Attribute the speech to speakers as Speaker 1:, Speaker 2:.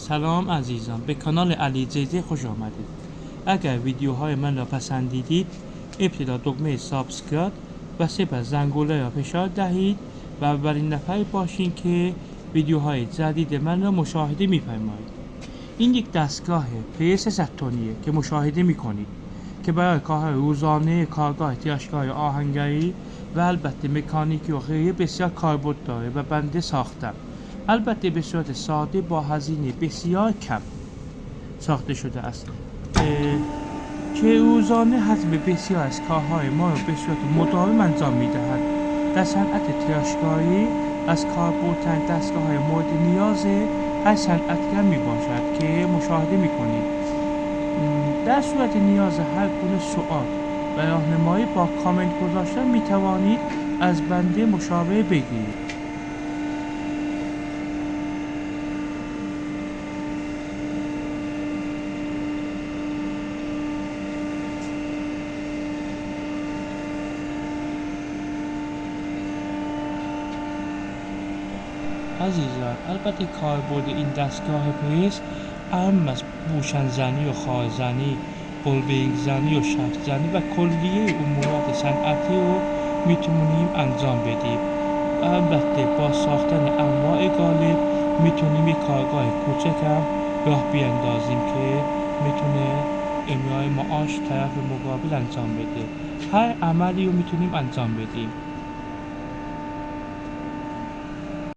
Speaker 1: سلام عزیزان، به کانال علی جیجی خوش آمدید. اگر ویدیوهای من را پسندیدید ابتدا دکمه سابسکرایب و سپس زنگوله را فشار دهید و اولین نفر باشین که ویدیوهای جدید من را مشاهده می‌فرمایید. این یک دستگاه PS 100 تنیه که مشاهده می‌کنید که برای کارهای روزانه کارگاه تراشگاه آهنگری و البته مکانیکی و غیره بسیار کاربرد داره و بنده ساختم. البته به صورت ساده با هزینه بسیار کم ساخته شده است که روزانه حجم بسیار از کارهای ما را به صورت مداوم انجام می‌دهد. در صنعت تراشگاهی از کاربردترین دستگاه‌های مورد نیاز هر صنعتگر میباشد که مشاهده می‌کنید. در صورت نیاز هر گونه سوال و راهنمایی با کامنت گذاشتن می‌توانید از بنده مشاوره بگیرید. عزیزان، البته کاربرد این دستگاه پرس اهم از بوشن زنی و خار زنی، بولبینگ زنی و شفت زنی و کلیه امورات صنعتی رو میتونیم انجام بدیم. البته با ساختن انواع قالب میتونیم یک کارگاه کوچکم راه بیاندازیم که میتونه امرار معاش طرف مقابل انجام بده. هر عملی رو میتونیم انجام بدیم.